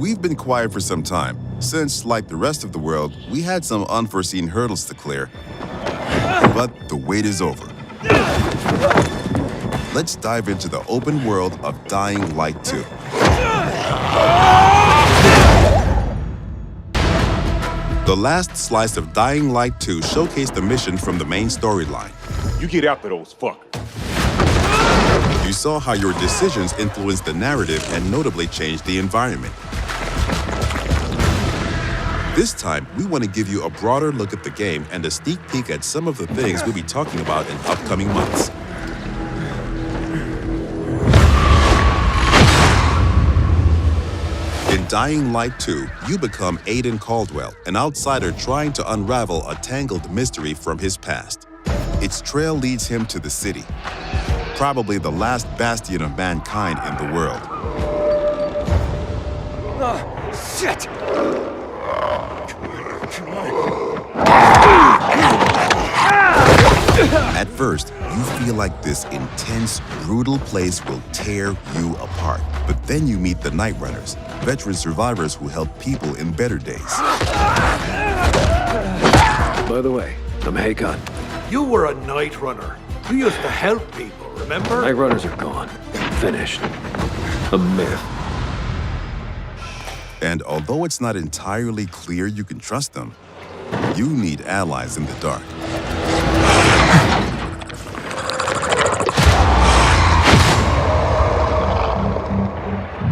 We've been quiet for some time, since, like the rest of the world, we had some unforeseen hurdles to clear. But the wait is over. Let's dive into the open world of Dying Light 2. The last slice of Dying Light 2 showcased the mission from the main storyline. You get after those fuckers. You saw how your decisions influenced the narrative and notably changed the environment. This time, we want to give you a broader look at the game and a sneak peek at some of the things we'll be talking about in upcoming months. In Dying Light 2, you become Aiden Caldwell, an outsider trying to unravel a tangled mystery from his past. Its trail leads him to the city, probably the last bastion of mankind in the world. Shit! At first, you feel like this intense, brutal place will tear you apart. But then you meet the Night Runners, veteran survivors who help people in better days. By the way, I'm Hakon. You were a night runner. You used to help people, remember? Night runners are gone. Finished. A myth. And although it's not entirely clear you can trust them, you need allies in the dark.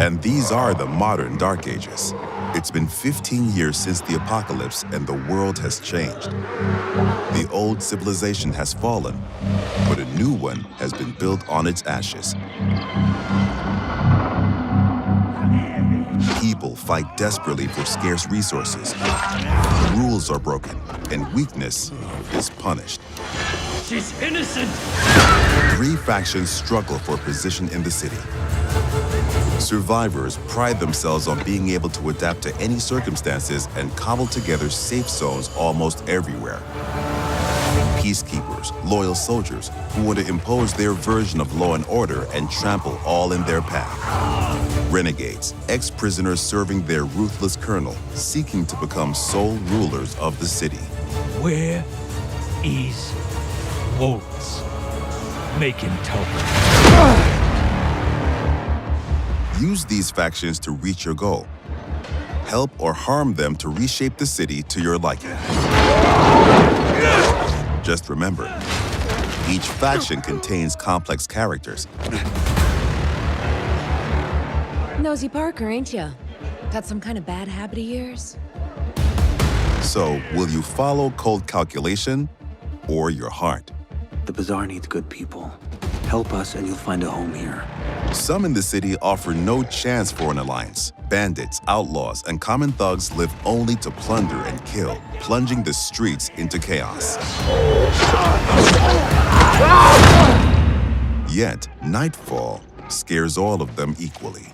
And these are the modern Dark Ages. It's been 15 years since the apocalypse and the world has changed. The old civilization has fallen, but a new one has been built on its ashes. People fight desperately for scarce resources. Rules are broken, and weakness is punished. She's innocent! 3 factions struggle for position in the city. Survivors pride themselves on being able to adapt to any circumstances and cobble together safe zones almost everywhere. Peacekeepers, loyal soldiers who want to impose their version of law and order and trample all in their path. Renegades, ex-prisoners serving their ruthless colonel, seeking to become sole rulers of the city. Where is Waltz? Make him talk. Use these factions to reach your goal. Help or harm them to reshape the city to your liking. Just remember, each faction contains complex characters. Nosy Parker, ain't ya? Got some kind of bad habit of yours? So, will you follow cold calculation or your heart? The Bazaar needs good people. Help us and you'll find a home here. Some in the city offer no chance for an alliance. Bandits, outlaws, and common thugs live only to plunder and kill, plunging the streets into chaos. Yet, nightfall scares all of them equally.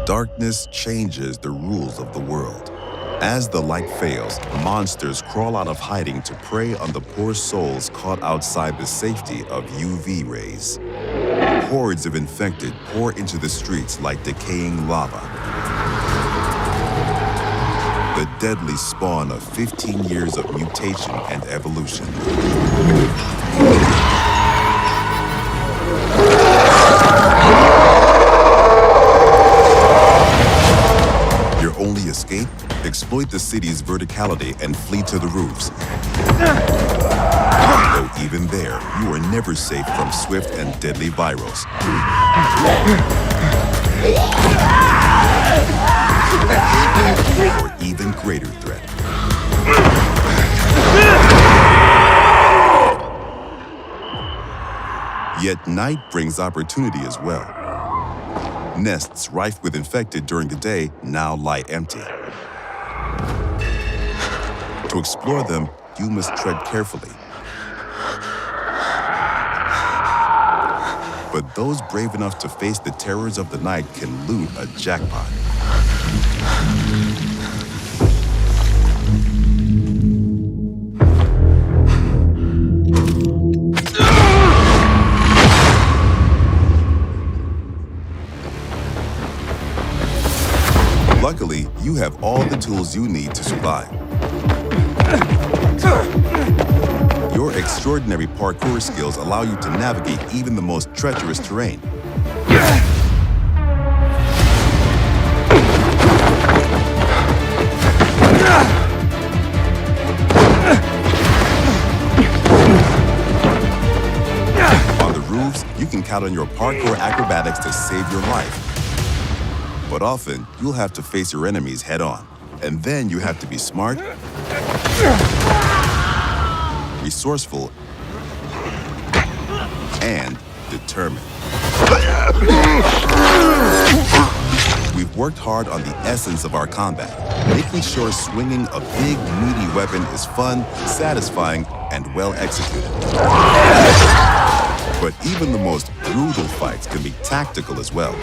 Darkness changes the rules of the world. As the light fails, monsters crawl out of hiding to prey on the poor souls caught outside the safety of UV rays. Hordes of infected pour into the streets like decaying lava. The deadly spawn of 15 years of mutation and evolution. Your only escape? Exploit the city's verticality and flee to the roofs. Though even there, you are never safe from swift and deadly virals. Or even greater threat. Yet night brings opportunity as well. Nests rife with infected during the day now lie empty. To explore them, you must tread carefully. But those brave enough to face the terrors of the night can loot a jackpot. tools you need to survive. Your extraordinary parkour skills allow you to navigate even the most treacherous terrain. On the roofs, you can count on your parkour acrobatics to save your life. But often, you'll have to face your enemies head-on. And then you have to be smart, resourceful, and determined. We've worked hard on the essence of our combat, making sure swinging a big, meaty weapon is fun, satisfying, and well executed. But even the most brutal fights can be tactical as well.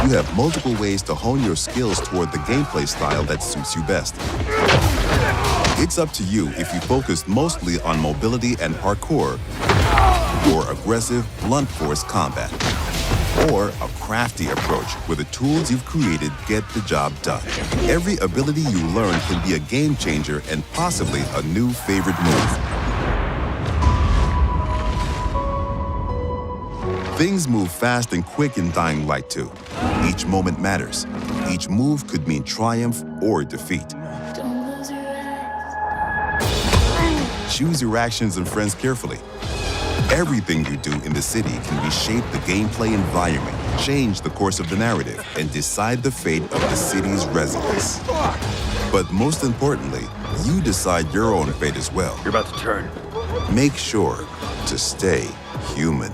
You have multiple ways to hone your skills toward the gameplay style that suits you best. It's up to you if you focus mostly on mobility and parkour, or aggressive, blunt force combat, or a crafty approach where the tools you've created get the job done. Every ability you learn can be a game changer and possibly a new favorite move. Things move fast and quick in Dying Light 2. Each moment matters. Each move could mean triumph or defeat. Choose your actions and friends carefully. Everything you do in the city can reshape the gameplay environment, change the course of the narrative, and decide the fate of the city's residents. But most importantly, you decide your own fate as well. You're about to turn. Make sure to stay human.